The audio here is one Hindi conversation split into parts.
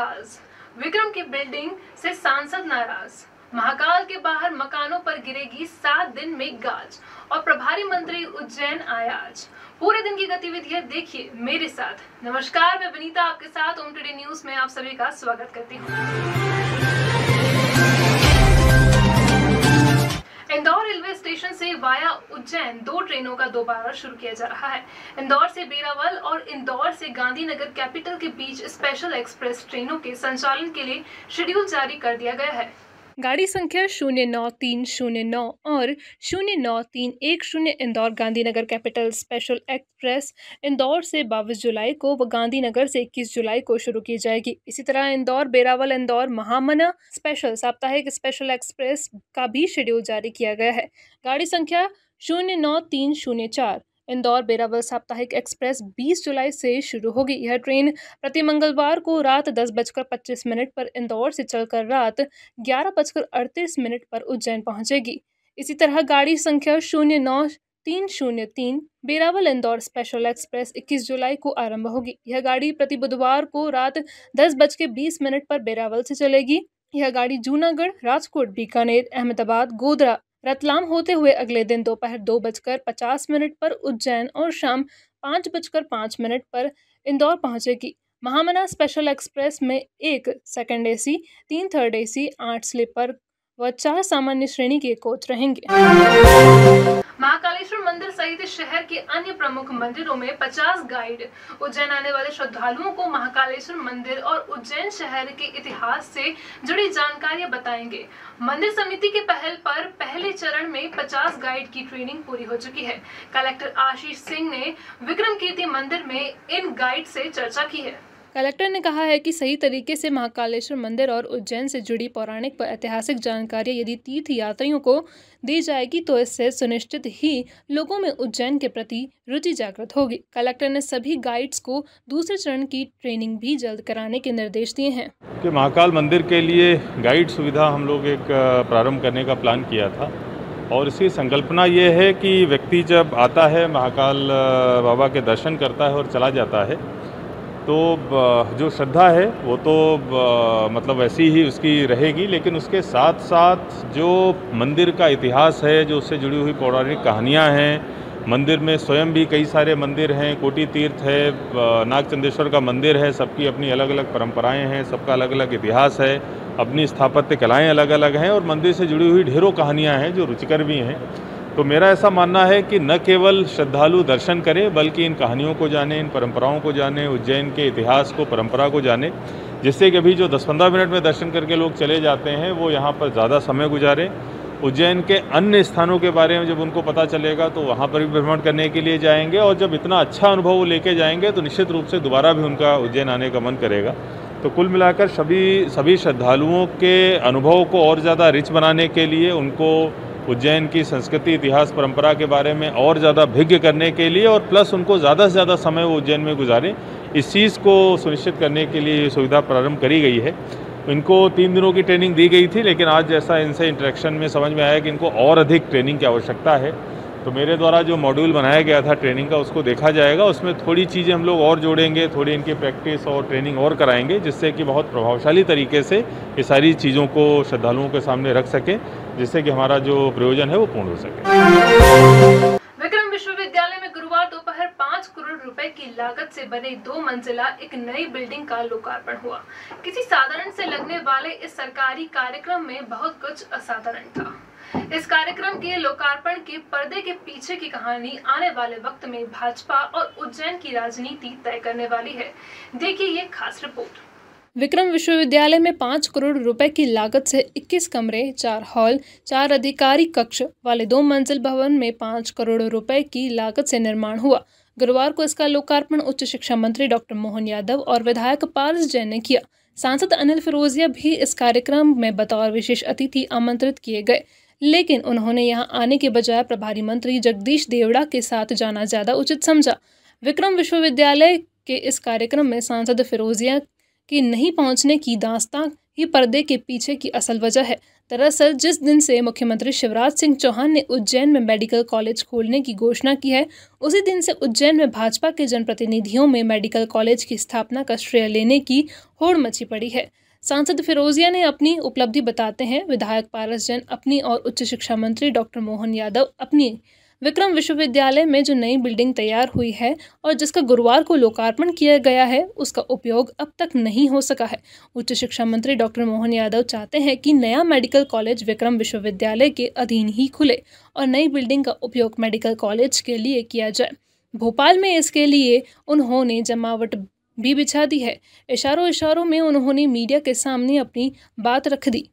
आगाज। विक्रम की बिल्डिंग से सांसद नाराज। महाकाल के बाहर मकानों पर गिरेगी 7 दिन में गाज और प्रभारी मंत्री उज्जैन आए आज। पूरे दिन की गतिविधियां देखिए मेरे साथ। नमस्कार, मैं विनीता आपके साथ ओम टुडे न्यूज में आप सभी का स्वागत करती हूँ। इंदौर रेलवे स्टेशन से वाया उज्जैन 2 ट्रेनों का दोबारा शुरू किया जा रहा है। इंदौर से बेरावल और इंदौर से गांधीनगर कैपिटल के बीच स्पेशल एक्सप्रेस ट्रेनों के संचालन के लिए शेड्यूल जारी कर दिया गया है। गाड़ी संख्या 09309 और 09310 Indore Gandhinagar capital special express Indore से 22 जुलाई को व गांधीनगर से 21 जुलाई को शुरू की जाएगी। इसी तरह इंदौर बेरावल इंदौर महामना स्पेशल साप्ताहिक स्पेशल एक्सप्रेस का भी शेड्यूल जारी किया गया है। गाड़ी संख्या 09304 इंदौर बेरावल साप्ताहिक एक्सप्रेस 20 जुलाई से शुरू होगी। यह ट्रेन प्रति मंगलवार को रात 10:25 पर इंदौर से चलकर रात 11:38 पर उज्जैन पहुंचेगी। इसी तरह गाड़ी संख्या 09303 बेरावल इंदौर स्पेशल एक्सप्रेस 21 जुलाई को आरंभ होगी। यह गाड़ी प्रति बुधवार को रात 10:20 पर बेरावल से चलेगी। यह गाड़ी जूनागढ़, राजकोट, बीकानेर, अहमदाबाद, गोधरा, रतलाम होते हुए अगले दिन दोपहर 2:50 पर उज्जैन और शाम 5:05 पर इंदौर पहुंचेगी। महामना स्पेशल एक्सप्रेस में 1 second AC, 3 third AC, 8 sleeper व 4 सामान्य श्रेणी के कोच रहेंगे। महाकालेश्वर मंदिर सहित शहर के अन्य प्रमुख मंदिरों में 50 गाइड उज्जैन आने वाले श्रद्धालुओं को महाकालेश्वर मंदिर और उज्जैन शहर के इतिहास से जुड़ी जानकारियां बताएंगे। मंदिर समिति की पहल पर पहले चरण में 50 गाइड की ट्रेनिंग पूरी हो चुकी है। कलेक्टर आशीष सिंह ने विक्रम कीर्ति मंदिर में इन गाइड से चर्चा की है। कलेक्टर ने कहा है कि सही तरीके से महाकालेश्वर मंदिर और उज्जैन से जुड़ी पौराणिक व ऐतिहासिक जानकारियां यदि तीर्थ यात्रियों को दी जाएगी तो इससे सुनिश्चित ही लोगों में उज्जैन के प्रति रुचि जागृत होगी। कलेक्टर ने सभी गाइड्स को दूसरे चरण की ट्रेनिंग भी जल्द कराने के निर्देश दिए हैं। कि महाकाल मंदिर के लिए गाइड सुविधा हम लोग एक प्रारंभ करने का प्लान किया था और इसकी संकल्पना ये है कि व्यक्ति जब आता है महाकाल बाबा के दर्शन करता है और चला जाता है तो जो श्रद्धा है वो तो मतलब वैसी ही उसकी रहेगी, लेकिन उसके साथ साथ जो मंदिर का इतिहास है, जो उससे जुड़ी हुई पौराणिक कहानियाँ हैं, मंदिर में स्वयं भी कई सारे मंदिर हैं, कोटि तीर्थ है, नागचंदेश्वर का मंदिर है, सबकी अपनी अलग अलग परंपराएं हैं, सबका अलग अलग इतिहास है, अपनी स्थापत्य कलाएँ अलग अलग हैं और मंदिर से जुड़ी हुई ढेरों कहानियाँ हैं जो रुचिकर भी हैं। तो मेरा ऐसा मानना है कि न केवल श्रद्धालु दर्शन करें बल्कि इन कहानियों को जाने, इन परंपराओं को जाने, उज्जैन के इतिहास को, परंपरा को जाने, जिससे कि अभी जो 10-15 मिनट में दर्शन करके लोग चले जाते हैं वो यहाँ पर ज़्यादा समय गुजारें। उज्जैन के अन्य स्थानों के बारे में जब उनको पता चलेगा तो वहाँ पर भी भ्रमण करने के लिए जाएंगे और जब इतना अच्छा अनुभव वो लेके जाएंगे तो निश्चित रूप से दोबारा भी उनका उज्जैन आने का मन करेगा। तो कुल मिलाकर सभी श्रद्धालुओं के अनुभव को और ज़्यादा रिच बनाने के लिए, उनको उज्जैन की संस्कृति, इतिहास, परंपरा के बारे में और ज़्यादा भिज्ञ करने के लिए और प्लस उनको ज़्यादा से ज़्यादा समय वो उज्जैन में गुजारें, इस चीज़ को सुनिश्चित करने के लिए ये सुविधा प्रारंभ करी गई है। इनको 3 दिनों की ट्रेनिंग दी गई थी, लेकिन आज जैसा इनसे इंटरेक्शन में समझ में आया कि इनको और अधिक ट्रेनिंग की आवश्यकता है, तो मेरे द्वारा जो मॉड्यूल बनाया गया था ट्रेनिंग का उसको देखा जाएगा। उसमें थोड़ी चीज़ें हम लोग और जोड़ेंगे, थोड़ी इनकी प्रैक्टिस और ट्रेनिंग और कराएंगे, जिससे कि बहुत प्रभावशाली तरीके से ये सारी चीज़ों को श्रद्धालुओं के सामने रख सकें, जिससे कि हमारा जो प्रयोजन है वो पूर्ण हो सके। विक्रम विश्वविद्यालय में गुरुवार दोपहर 5 करोड़ रुपए की लागत से बने 2 मंजिला एक नई बिल्डिंग का लोकार्पण हुआ। किसी साधारण से लगने वाले इस सरकारी कार्यक्रम में बहुत कुछ असाधारण था। इस कार्यक्रम के लोकार्पण के पर्दे के पीछे की कहानी आने वाले वक्त में भाजपा और उज्जैन की राजनीति तय करने वाली है। देखिए ये खास रिपोर्ट। विक्रम विश्वविद्यालय में 5 करोड़ रुपए की लागत से 21 कमरे, 4 हॉल, 4 अधिकारी कक्ष वाले 2 मंजिल भवन में 5 करोड़ रुपए की लागत से निर्माण हुआ। गुरुवार को इसका लोकार्पण उच्च शिक्षा मंत्री डॉक्टर मोहन यादव और विधायक पारस जैन ने किया। सांसद अनिल फिरोजिया भी इस कार्यक्रम में बतौर विशेष अतिथि आमंत्रित किए गए, लेकिन उन्होंने यहां आने के बजाय प्रभारी मंत्री जगदीश देवड़ा के साथ जाना ज्यादा उचित समझा। विक्रम विश्वविद्यालय के इस कार्यक्रम में सांसद फिरोजिया की नहीं पहुंचने की दास्तां ही पर्दे के पीछे की असल वजह है। दरअसल जिस दिन से मुख्यमंत्री शिवराज सिंह चौहान ने उज्जैन में मेडिकल कॉलेज खोलने की घोषणा की है, उसी दिन से उज्जैन में भाजपा के जनप्रतिनिधियों में मेडिकल कॉलेज की स्थापना का श्रेय लेने की होड़ मची पड़ी है। सांसद फिरोजिया ने अपनी उपलब्धि बताते हैं विधायक पारस जैन अपनी और उच्च शिक्षा मंत्री डॉक्टर मोहन यादव अपनी विक्रम विश्वविद्यालय में जो नई बिल्डिंग तैयार हुई है और जिसका गुरुवार को लोकार्पण किया गया है, उसका उपयोग अब तक नहीं हो सका है। उच्च शिक्षा मंत्री डॉक्टर मोहन यादव चाहते हैं कि नया मेडिकल कॉलेज विक्रम विश्वविद्यालय के अधीन ही खुले और नई बिल्डिंग का उपयोग मेडिकल कॉलेज के लिए किया जाए। भोपाल में इसके लिए उन्होंने जमावट भी बिछा दी है। इशारों में उन्होंने मीडिया के सामने अपनी बात रख दी।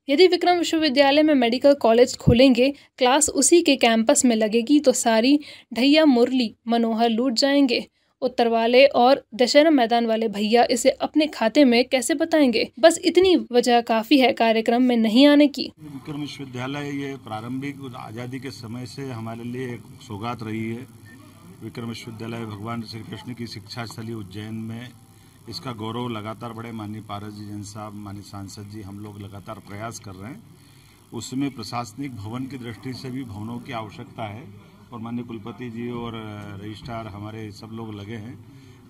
यदि विक्रम विश्वविद्यालय में मेडिकल कॉलेज खोलेंगे, क्लास उसी के कैंपस में लगेगी तो सारी ढैया मुरली मनोहर लूट जाएंगे। उत्तर वाले और दशहरा मैदान वाले भैया इसे अपने खाते में कैसे बताएंगे? बस इतनी वजह काफ़ी है कार्यक्रम में नहीं आने की। विक्रम विश्वविद्यालय ये प्रारंभिक आज़ादी के समय से हमारे लिए एक सौगात रही है। विक्रम विश्वविद्यालय भगवान श्री कृष्ण की शिक्षा स्थली उज्जैन में, इसका गौरव लगातार बड़े माननीय पारस जी जैन साहब, माननीय सांसद जी, हम लोग लगातार प्रयास कर रहे हैं। उसमें प्रशासनिक भवन की दृष्टि से भी भवनों की आवश्यकता है और माननीय कुलपति जी और रजिस्ट्रार हमारे सब लोग लगे हैं।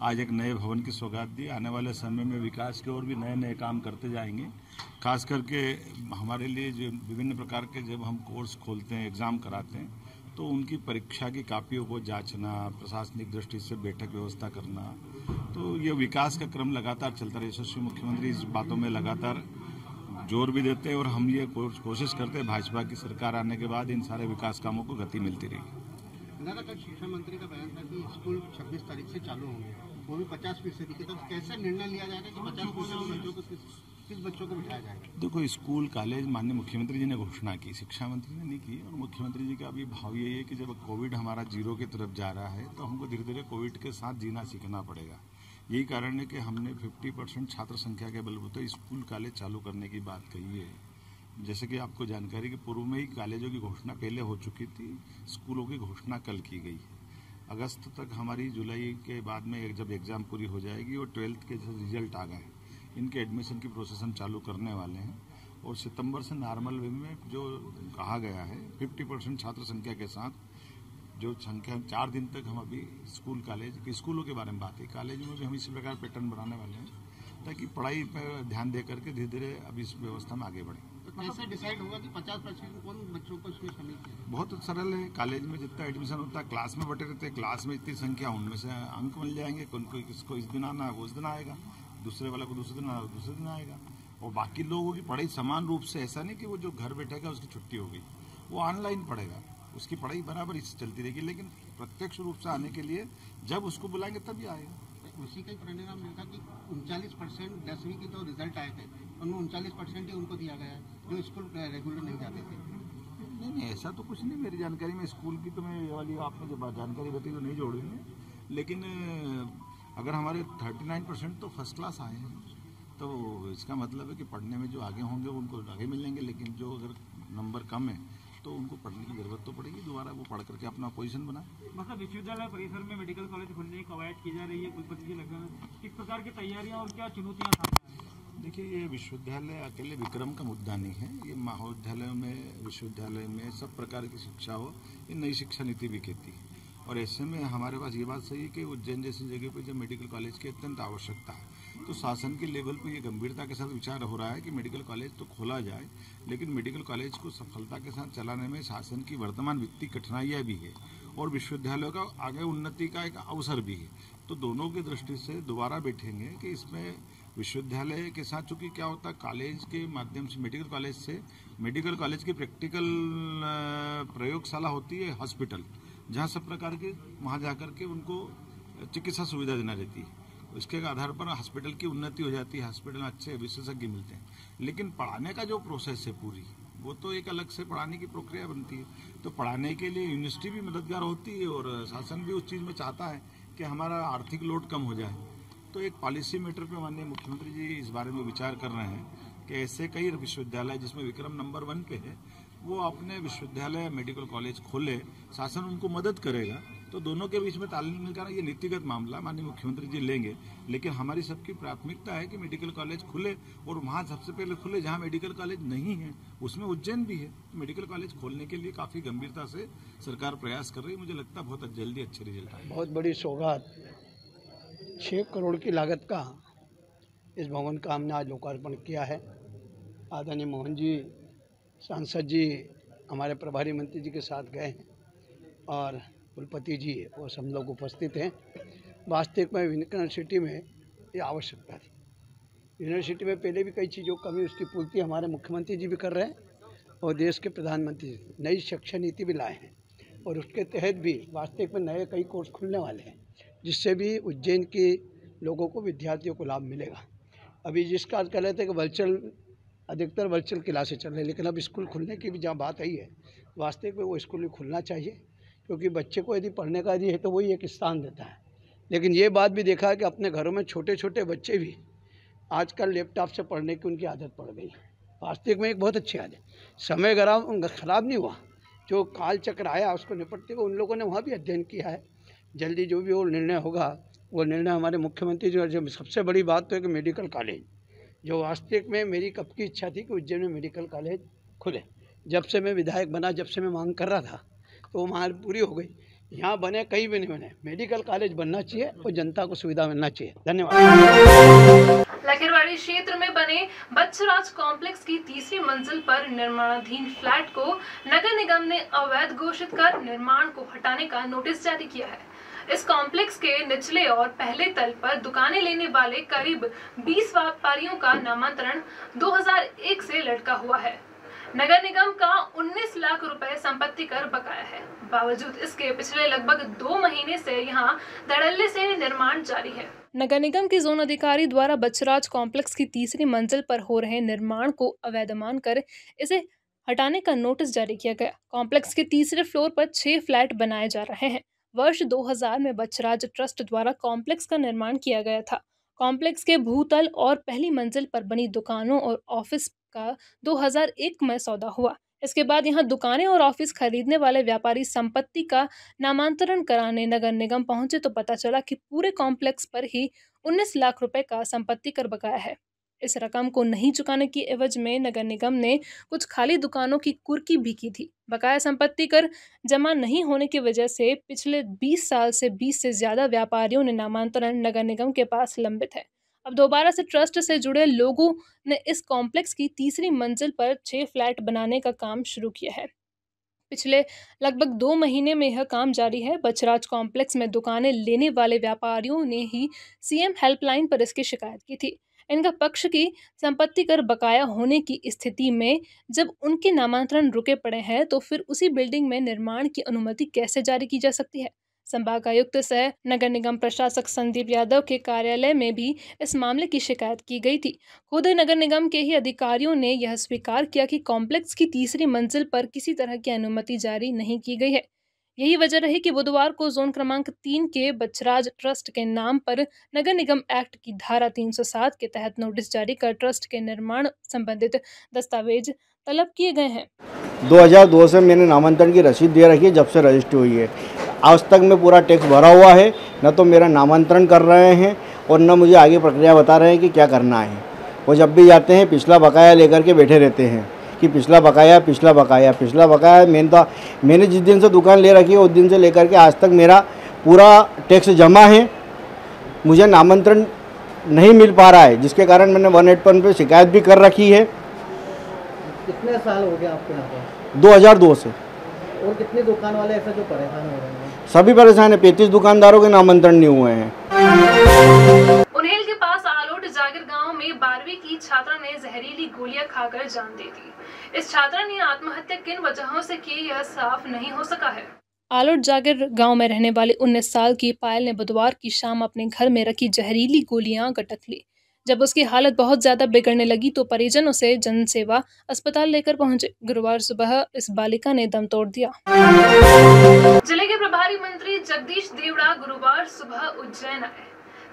आज एक नए भवन की सौगात दी। आने वाले समय में विकास के और भी नए नए काम करते जाएंगे। खास करके हमारे लिए जो विभिन्न प्रकार के जब हम कोर्स खोलते हैं, एग्ज़ाम कराते हैं, तो उनकी परीक्षा की कापियों को जांचना, प्रशासनिक दृष्टि से बैठक व्यवस्था करना, तो ये विकास का क्रम लगातार चलता रहे। यशस्वी मुख्यमंत्री इस बातों में लगातार जोर भी देते हैं और हम ये कोशिश करते हैं भाजपा की सरकार आने के बाद इन सारे विकास कामों को गति मिलती रहेगी। दादा, कल शिक्षा मंत्री का बयान था कि स्कूल 26 तारीख से चालू होंगे, वो भी 50% की। तो कैसे निर्णय लिया जाएगा कि 50% बच्चों को किस बच्चों को बिठाया जाएगा? देखो, स्कूल कॉलेज माननीय मुख्यमंत्री जी ने घोषणा की, शिक्षा मंत्री ने नहीं की। और मुख्यमंत्री जी का अभी भाव यही है कि जब कोविड हमारा जीरो की तरफ जा रहा है तो हमको धीरे धीरे कोविड के साथ जीना सीखना पड़ेगा। यही कारण है कि हमने 50% छात्र संख्या के बलबूते स्कूल कॉलेज चालू करने की बात कही है। जैसे कि आपको जानकारी कि पूर्व में ही कॉलेजों की घोषणा पहले हो चुकी थी, स्कूलों की घोषणा कल की गई है। अगस्त तक हमारी, जुलाई के बाद में जब एग्ज़ाम पूरी हो जाएगी और 12th के जो रिजल्ट आ गए, इनके एडमिशन की प्रोसेस हम चालू करने वाले हैं। और सितंबर से नॉर्मल वे में जो कहा गया है 50% छात्र संख्या के साथ जो संख्या 4 दिन तक हम अभी स्कूल कॉलेज स्कूलों के बारे में बात है, कॉलेज में भी हम इसी प्रकार पैटर्न बनाने वाले हैं ताकि पढ़ाई पर ध्यान दे करके धीरे धीरे अभी इस व्यवस्था में आगे बढ़े। तो कैसे डिसाइड होगा कि 50% कौन बच्चों को इसमें शामिल किया? बहुत सरल है। कॉलेज में जितना एडमिशन होता है, क्लास में बटे रहते हैं, क्लास में इतनी संख्या, उनमें से अंक मिल जाएंगे। किसको इस दिन आना है वो उस दिन आएगा, दूसरे वाला को दूसरे दिन आना दूसरे दिन आएगा। और बाकी लोगों की पढ़ाई समान रूप से, ऐसा नहीं कि वो जो घर बैठेगा उसकी छुट्टी हो गई, वो ऑनलाइन पढ़ेगा, उसकी पढ़ाई बराबर इससे चलती रहेगी। लेकिन प्रत्यक्ष रूप से आने के लिए जब उसको बुलाएंगे तभी आएगा। उसी का परिणाम मिलता कि 39% 10वीं की तो रिजल्ट आए थे, उनमें 39% ही उनको दिया गया है जो स्कूल रेगुलर नहीं जाते थे। नहीं, ऐसा तो कुछ नहीं मेरी जानकारी में। स्कूल की तो मैं ये वाली आपने जो जानकारी बताई तो नहीं जोड़ेंगे, लेकिन अगर हमारे 39% तो फर्स्ट क्लास आए हैं तो इसका मतलब है कि पढ़ने में जो आगे होंगे उनको आगे मिलेंगे। लेकिन जो अगर नंबर कम है तो उनको पढ़ने की जरूरत तो पड़ेगी, दोबारा वो पढ़ करके अपना पोजीशन बनाए। मतलब विश्वविद्यालय परिसर में मेडिकल कॉलेज खोलने की कवायद की जा रही है, कुलपति जी लगे हुए, किस प्रकार की तैयारियां और क्या चुनौतियां सामने आ रही हैं? देखिए, ये विश्वविद्यालय अकेले विक्रम का मुद्दा नहीं है। ये महाविद्यालयों में, विश्वविद्यालय में सब प्रकार की शिक्षा हो, ये नई शिक्षा नीति भी कहती है। और ऐसे में हमारे पास ये बात सही है कि उज्जैन जैसी जगह पर जब मेडिकल कॉलेज की अत्यंत आवश्यकता है, तो शासन के लेवल पर ये गंभीरता के साथ विचार हो रहा है कि मेडिकल कॉलेज तो खोला जाए, लेकिन मेडिकल कॉलेज को सफलता के साथ चलाने में शासन की वर्तमान वित्तीय कठिनाइयाँ भी है और विश्वविद्यालयों का आगे उन्नति का एक अवसर भी है। तो दोनों की दृष्टि से दोबारा बैठेंगे कि इसमें विश्वविद्यालय के साथ, चूँकि क्या होता है कॉलेज के माध्यम से, मेडिकल कॉलेज की प्रैक्टिकल प्रयोगशाला होती है, हॉस्पिटल, जहाँ सब प्रकार के वहाँ जाकर के उनको चिकित्सा सुविधा देना रहती है। उसके आधार पर हॉस्पिटल की उन्नति हो जाती है, हॉस्पिटल में अच्छे विशेषज्ञ मिलते हैं। लेकिन पढ़ाने का जो प्रोसेस है पूरी, वो तो एक अलग से पढ़ाने की प्रक्रिया बनती है। तो पढ़ाने के लिए यूनिवर्सिटी भी मददगार होती है और शासन भी उस चीज़ में चाहता है कि हमारा आर्थिक लोड कम हो जाए। तो एक पॉलिसी मैटर पे माननीय मुख्यमंत्री जी इस बारे में विचार कर रहे हैं कि ऐसे कई विश्वविद्यालय जिसमें विक्रम नंबर 1 पे है, वो अपने विश्वविद्यालय मेडिकल कॉलेज खोले, शासन उनको मदद करेगा तो दोनों के बीच में तालमेल करना ये नीतिगत मामला माननीय मुख्यमंत्री जी लेंगे, लेकिन हमारी सबकी प्राथमिकता है कि मेडिकल कॉलेज खुले और वहाँ सबसे पहले खुले जहाँ मेडिकल कॉलेज नहीं है, उसमें उज्जैन भी है। मेडिकल कॉलेज खोलने के लिए काफ़ी गंभीरता से सरकार प्रयास कर रही है। मुझे लगता है बहुत जल्दी अच्छे रिजल्ट आएंगे। बहुत बड़ी सौगात 6 करोड़ की लागत का इस भवन का हमने आज लोकार्पण किया है। आदरणीय मोहन जी सांसद जी हमारे प्रभारी मंत्री जी के साथ गए हैं और कुलपति जी और सब लोग उपस्थित हैं। वास्तविक में यूनिवर्सिटी में ये आवश्यकता थी। यूनिवर्सिटी में पहले भी कई चीज़ों की कमी, उसकी पूर्ति हमारे मुख्यमंत्री जी भी कर रहे हैं और देश के प्रधानमंत्री जी नई शिक्षा नीति भी लाए हैं और उसके तहत भी वास्तविक में नए कई कोर्स खुलने वाले हैं, जिससे भी उज्जैन के लोगों को, विद्यार्थियों को लाभ मिलेगा। अभी जिसका कह रहे थे कि अधिकतर वर्चुअल क्लासेस चल रहे हैं, लेकिन अब स्कूल खुलने की भी जहाँ बात आई है, वास्तविक में वो स्कूल भी खुलना चाहिए, क्योंकि बच्चे को यदि पढ़ने का यदि है तो वही एक स्थान देता है। लेकिन ये बात भी देखा है कि अपने घरों में छोटे छोटे बच्चे भी आजकल लैपटॉप से पढ़ने की उनकी आदत पड़ गई। वास्तविक में एक बहुत अच्छी आदत, समय खराब नहीं हुआ। जो काल चक्र आया उसको निपटते हुए उन लोगों ने वहाँ भी अध्ययन किया है। जल्दी जो भी वो निर्णय होगा, वो निर्णय हमारे मुख्यमंत्री जी। और जो सबसे बड़ी बात तो है कि मेडिकल कॉलेज, जो वास्तविक में मेरी कब की इच्छा थी कि उज्जैन में मेडिकल कॉलेज खुले। जब से मैं विधायक बना, जब से मैं मांग कर रहा था, तो वो मांग पूरी हो गई। यहाँ बने, कहीं भी नहीं बने, मेडिकल कॉलेज बनना चाहिए और जनता को सुविधा मिलना चाहिए। धन्यवाद। लखेरवाड़ी क्षेत्र में बने बच्चराज कॉम्प्लेक्स की तीसरी मंजिल पर निर्माणाधीन फ्लैट को नगर निगम ने अवैध घोषित कर निर्माण को हटाने का नोटिस जारी किया है। इस कॉम्प्लेक्स के निचले और पहले तल पर दुकानें लेने वाले करीब 20 व्यापारियों का नामांतरण 2001 से लटका हुआ है। नगर निगम का 19 लाख रुपए संपत्ति कर बकाया है। बावजूद इसके पिछले लगभग 2 महीने से यहां धड़ल्ले से निर्माण जारी है। नगर निगम के जोन अधिकारी द्वारा बच्चराज कॉम्प्लेक्स की तीसरी मंजिल पर हो रहे निर्माण को अवैध मानकर इसे हटाने का नोटिस जारी किया गया। कॉम्प्लेक्स के तीसरे फ्लोर पर 6 फ्लैट बनाए जा रहे हैं। वर्ष 2000 में बच्चराज ट्रस्ट द्वारा कॉम्प्लेक्स का निर्माण किया गया था। कॉम्प्लेक्स के भूतल और पहली मंजिल पर बनी दुकानों और ऑफिस का 2001 में सौदा हुआ। इसके बाद यहां दुकानें और ऑफिस खरीदने वाले व्यापारी संपत्ति का नामांतरण कराने नगर निगम पहुंचे तो पता चला कि पूरे कॉम्प्लेक्स पर ही 19 लाख रुपए का संपत्ति कर बकाया है। इस रकम को नहीं चुकाने की एवज में नगर निगम ने कुछ खाली दुकानों की कुर्की भी की थी। बकाया संपत्ति कर जमा नहीं होने की वजह से पिछले 20 साल से 20 से ज्यादा व्यापारियों ने नामांतरण नगर निगम के पास लंबित है। अब दोबारा से ट्रस्ट से जुड़े लोगों ने इस कॉम्प्लेक्स की तीसरी मंजिल पर 6 फ्लैट बनाने का काम शुरू किया है। पिछले लगभग 2 महीने में यह काम जारी है। बच्चराज कॉम्प्लेक्स में दुकानें लेने वाले व्यापारियों ने ही सीएम हेल्पलाइन पर इसकी शिकायत की थी। इनका पक्ष की संपत्ति कर बकाया होने की स्थिति में जब उनके नामांतरण रुके पड़े हैं तो फिर उसी बिल्डिंग में निर्माण की अनुमति कैसे जारी की जा सकती है। संभागायुक्त सह नगर निगम प्रशासक संदीप यादव के कार्यालय में भी इस मामले की शिकायत की गई थी। खुद नगर निगम के ही अधिकारियों ने यह स्वीकार किया कि कॉम्प्लेक्स की तीसरी मंजिल पर किसी तरह की अनुमति जारी नहीं की गई है। यही वजह रही कि बुधवार को जोन क्रमांक 3 के बच्चराज ट्रस्ट के नाम पर नगर निगम एक्ट की धारा 307 के तहत नोटिस जारी कर ट्रस्ट के निर्माण संबंधित दस्तावेज तलब किए गए हैं। 2002 से मैंने नामांतरण की रसीद दे रखी है, जब से रजिस्ट्री हुई है। आज तक मैं पूरा टैक्स भरा हुआ है, न तो मेरा नामांतरण कर रहे हैं और न मुझे आगे प्रक्रिया बता रहे हैं कि क्या करना है। वो जब भी जाते हैं पिछला बकाया लेकर के बैठे रहते हैं कि पिछला बकाया पिछला बकाया पिछला बकाया। मैंने जिस दिन से दुकान ले रखी है उस दिन से लेकर के आज तक मेरा पूरा टैक्स जमा है, मुझे नामांतरण नहीं मिल पा रहा है, जिसके कारण मैंने 181 पे शिकायत भी कर रखी है। कितने साल हो गए आपके यहाँ पर? 2002 से। और कितने दुकान वाले ऐसे जो परेशान हो रहे हैं? सभी परेशान है। 35 दुकानदारों के नामांतरण नहीं हुए हैं। उन्हेल के पास आलोट जागिर गांव में 12वीं की छात्रा ने जहरीली गोलियां खाकर जान दे दी। इस छात्रा ने आत्महत्या किन वजहों से की यह साफ नहीं हो सका है। आलोट जागिर गांव में रहने वाली 19 साल की पायल ने बुधवार की शाम अपने घर में रखी जहरीली गोलियां गटक ली। जब उसकी हालत बहुत ज्यादा बिगड़ने लगी तो परिजन उसे जनसेवा अस्पताल लेकर पहुंचे। गुरुवार सुबह इस बालिका ने दम तोड़ दिया। जिले के प्रभारी मंत्री जगदीश देवड़ा गुरुवार सुबह उज्जैन आए।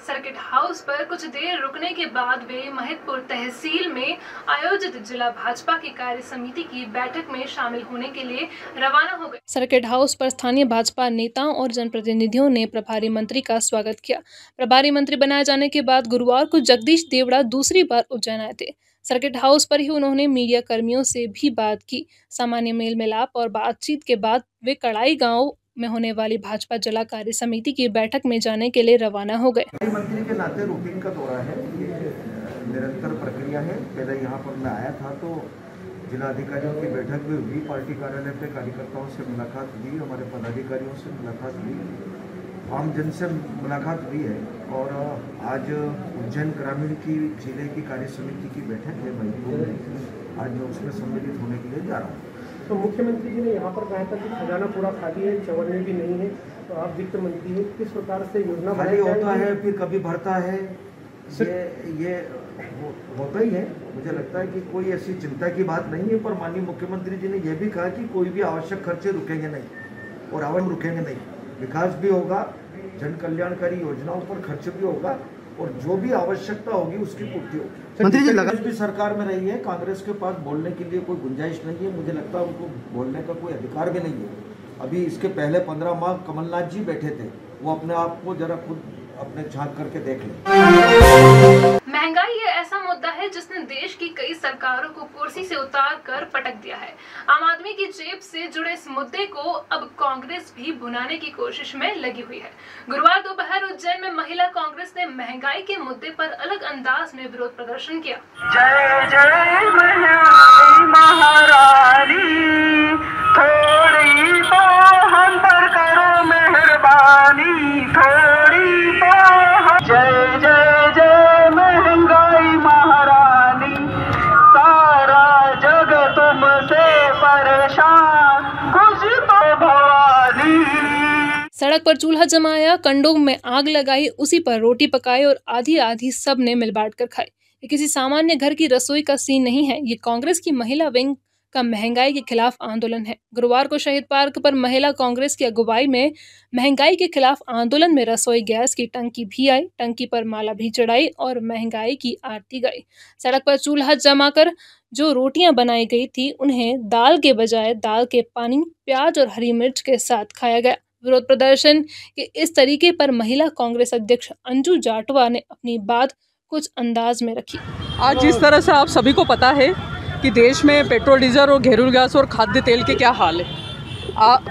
सर्किट हाउस पर कुछ देर रुकने के बाद वे महिदपुर तहसील में आयोजित जिला भाजपा की कार्य समिति की बैठक में शामिल होने के लिए रवाना हो गए। सर्किट हाउस पर स्थानीय भाजपा नेताओं और जनप्रतिनिधियों ने प्रभारी मंत्री का स्वागत किया। प्रभारी मंत्री बनाए जाने के बाद गुरुवार को जगदीश देवड़ा दूसरी बार उज्जैन आए थे। सर्किट हाउस पर ही उन्होंने मीडिया कर्मियों से भी बात की। सामान्य मेल मिलाप और बातचीत के बाद वे कड़ाई गांव में होने वाली भाजपा जिला कार्य समिति की बैठक में जाने के लिए रवाना हो गए। मंत्री के नाते रूटीन का दौरा है, ये निरंतर प्रक्रिया है। पहले यहाँ पर मैं आया था तो जिला अधिकारियों की बैठक भी हुई, पार्टी कार्यालय पे कार्यकर्ताओं से मुलाकात हुई, हमारे पदाधिकारियों से मुलाकात हुई, आम जन से मुलाकात हुई है। और आज उज्जैन ग्रामीण की जिले की कार्य समिति की बैठक है महिदपुर में, आज मैं उसमें सम्मिलित होने के लिए जा रहा हूँ। तो मुख्यमंत्री जी ने यहाँ पर कहा था कि खजाना पूरा खाली है, चवन्ने भी नहीं है, तो आप वित्त मंत्री हैं, किस प्रकार से योजना खाली होता है फिर कभी भरता है, ये होता ही है। मुझे लगता है कि कोई ऐसी चिंता की बात नहीं है, पर माननीय मुख्यमंत्री जी ने यह भी कहा कि कोई भी आवश्यक खर्चे रुकेंगे नहीं और आवक रुकेंगे नहीं, विकास भी होगा, जन कल्याणकारी योजनाओं पर खर्च भी होगा और जो भी आवश्यकता होगी उसकी पूर्ति होगी। मंत्री जी कांग्रेस भी सरकार में रही है, कांग्रेस के पास बोलने के लिए कोई गुंजाइश नहीं है, मुझे लगता है उनको बोलने का कोई अधिकार भी नहीं है। अभी इसके पहले 15 माह कमलनाथ जी बैठे थे, वो अपने आप को जरा खुद अपने झांक करके देख लें। महंगाई ये ऐसा मुद्दा है जिसने देश की कई सरकारों को कुर्सी से उतार कर पटक दिया है। आम आदमी की जेब से जुड़े इस मुद्दे को अब कांग्रेस भी भुनाने की कोशिश में लगी हुई है। गुरुवार दोपहर उज्जैन में महिला कांग्रेस ने महंगाई के मुद्दे पर अलग अंदाज में विरोध प्रदर्शन किया। जय जय महंगाई महारानी, थोड़ी तो हम पर करो मेहरबानी, थोड़ी तो जय जय जय महंगाई महारानी, सारा जग तुमसे परेशान, कुछ तो भवानी। सड़क पर चूल्हा जमाया, कंडों में आग लगाई, उसी पर रोटी पकाई और आधी आधी सब ने मिल बांट कर खाई। ये किसी सामान्य घर की रसोई का सीन नहीं है, ये कांग्रेस की महिला विंग का महंगाई के खिलाफ आंदोलन है। गुरुवार को शहीद पार्क पर महिला कांग्रेस की अगुवाई में महंगाई के खिलाफ आंदोलन में रसोई गैस की टंकी भी आई, टंकी पर माला भी चढ़ाई और महंगाई की आरती गाई। सड़क पर चूल्हा जमाकर जो रोटियां बनाई गई थी उन्हें दाल के बजाय दाल के पानी, प्याज और हरी मिर्च के साथ खाया गया। विरोध प्रदर्शन के इस तरीके पर महिला कांग्रेस अध्यक्ष अंजू जाटवा ने अपनी बात कुछ अंदाज में रखी। आज जिस तरह से आप सभी को पता है कि देश में पेट्रोल, डीजल और घरेलू गैस और खाद्य तेल के क्या हाल है।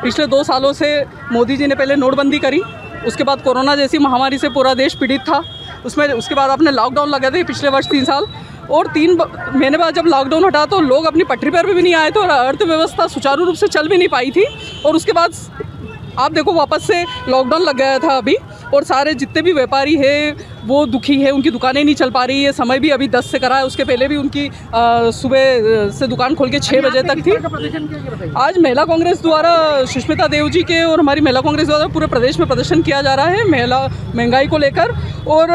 पिछले 2 सालों से मोदी जी ने पहले नोटबंदी करी, उसके बाद कोरोना जैसी महामारी से पूरा देश पीड़ित था, उसके बाद आपने लॉकडाउन लगा थे पिछले वर्ष 3 साल, और 3 महीने बाद जब लॉकडाउन हटा तो लोग अपनी पटरी पर भी नहीं आए थे और अर्थव्यवस्था सुचारू रूप से चल भी नहीं पाई थी। और उसके बाद आप देखो वापस से लॉकडाउन लग गया था अभी, और सारे जितने भी व्यापारी हैं वो दुखी है, उनकी दुकानें नहीं चल पा रही है। समय भी अभी 10 से करा है, उसके पहले भी उनकी सुबह से दुकान खोल के 6 बजे तक थी। आज महिला कांग्रेस द्वारा सुष्मिता देव जी के और हमारी महिला कांग्रेस द्वारा पूरे प्रदेश में प्रदर्शन किया जा रहा है महंगाई को लेकर। और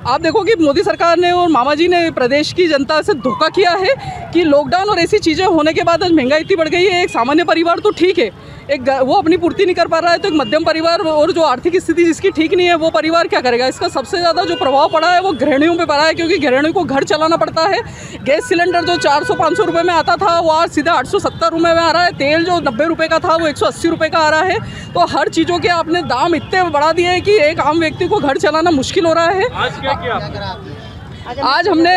आप देखो कि मोदी सरकार ने और मामा जी ने प्रदेश की जनता से धोखा किया है कि लॉकडाउन और ऐसी चीज़ें होने के बाद आज महंगाई इतनी बढ़ गई है। एक सामान्य परिवार तो ठीक है, एक वो अपनी पूर्ति नहीं कर पा रहा है, तो एक मध्यम परिवार और जो आर्थिक स्थिति जिसकी ठीक नहीं है वो परिवार क्या करेगा। इसका सबसे ज़्यादा जो प्रभाव पड़ा है वो गृहिणियों पे पड़ा है, क्योंकि गृहिणियों को घर चलाना पड़ता है। गैस सिलेंडर जो 400-500 रुपये में आता था वो आज सीधा 870 रुपये में आ रहा है। तेल जो 90 रुपये का था वो 180 रुपये का आ रहा है। तो हर चीज़ों के आपने दाम इतने बढ़ा दिए हैं कि एक आम व्यक्ति को घर चलाना मुश्किल हो रहा है। आज क्या किया? आज हमने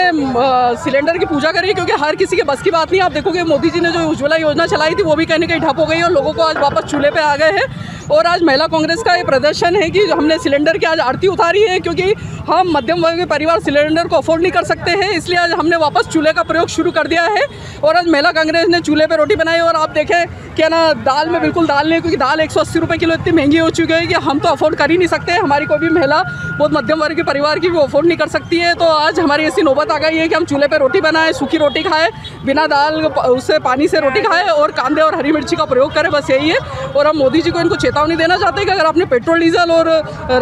सिलेंडर की पूजा करी, क्योंकि हर किसी के बस की बात नहीं। आप देखोगे मोदी जी ने जो उज्ज्वला योजना चलाई थी वो भी कहीं ना कहीं ठप हो गई और लोगों को आज वापस चूल्हे पे आ गए हैं। और आज महिला कांग्रेस का ये प्रदर्शन है कि हमने सिलेंडर की आज आरती उतारी है, क्योंकि हम मध्यम वर्ग के परिवार सिलेंडर को अफोर्ड नहीं कर सकते हैं, इसलिए आज हमने वापस चूल्हे का प्रयोग शुरू कर दिया है। और आज महिला कांग्रेस ने चूल्हे पर रोटी बनाई। और आप देखें क्या ना, दाल में बिल्कुल दाल नहीं, क्योंकि दाल 180 रुपये किलो इतनी महंगी हो चुकी है कि हम तो अफोर्ड कर ही नहीं सकते। हमारी कोई भी महिला बहुत मध्यम वर्ग के परिवार की भी अफोर्ड नहीं कर सकती है। तो आज हमारी ऐसी नौबत आ गई है कि हम चूल्हे पर रोटी बनाएं, सूखी रोटी खाएं, बिना दाल उससे पानी से रोटी खाएं और कांदे और हरी मिर्ची का प्रयोग करें, बस यही है। और हम मोदी जी को इनको चेतावनी देना चाहते हैं कि अगर आपने पेट्रोल, डीजल और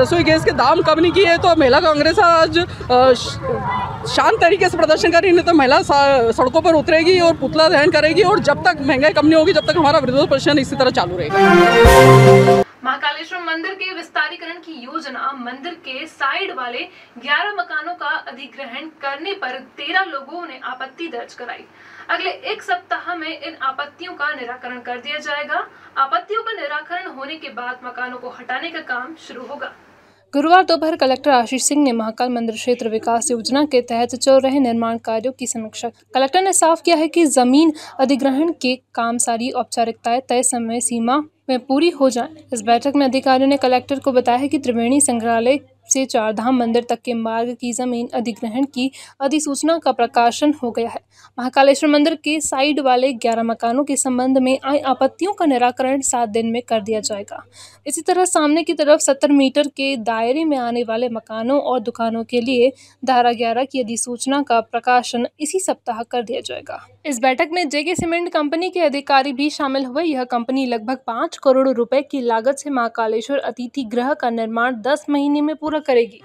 रसोई गैस के दाम कम नहीं किए तो महिला कांग्रेस आज शांत तरीके से प्रदर्शन करेगी, नहीं तो महिला सड़कों पर उतरेगी और पुतला दहन करेगी। और जब तक महंगाई कम नहीं होगी, जब तक हमारा विरोध प्रदर्शन इसी तरह चालू रहेगा। महाकालेश्वर महाकालेश्वर मंदिर के विस्तारीकरण की योजना मंदिर के साइड वाले 11 मकानों का अधिग्रहण करने पर 13 लोगों ने आपत्ति दर्ज कराई। अगले 1 सप्ताह में इन आपत्तियों का निराकरण कर दिया जाएगा। आपत्तियों का निराकरण होने के बाद मकानों को हटाने का काम शुरू होगा। गुरुवार दोपहर कलेक्टर आशीष सिंह ने महाकाल मंदिर क्षेत्र विकास योजना के तहत चल रहे निर्माण कार्यों की समीक्षा। कलेक्टर ने साफ किया है कि जमीन अधिग्रहण के काम सारी औपचारिकताएं तय समय सीमा में पूरी हो जाएं। इस बैठक में अधिकारियों ने कलेक्टर को बताया है कि त्रिवेणी संग्रहालय से चारधाम मंदिर तक के मार्ग की जमीन अधिग्रहण की अधिसूचना का प्रकाशन हो गया है। महाकालेश्वर मंदिर के साइड वाले 11 मकानों के संबंध में आई आपत्तियों का निराकरण 7 दिन में कर दिया जाएगा। इसी तरह सामने की तरफ 70 मीटर के दायरे में आने वाले मकानों और दुकानों के लिए धारा 11 की अधिसूचना का प्रकाशन इसी सप्ताह कर दिया जाएगा। इस बैठक में जेके सीमेंट कंपनी के अधिकारी भी शामिल हुए। यह कंपनी लगभग 5 करोड़ रुपए की लागत से महाकालेश्वर अतिथि गृह का निर्माण 10 महीने में पूरा करेगी।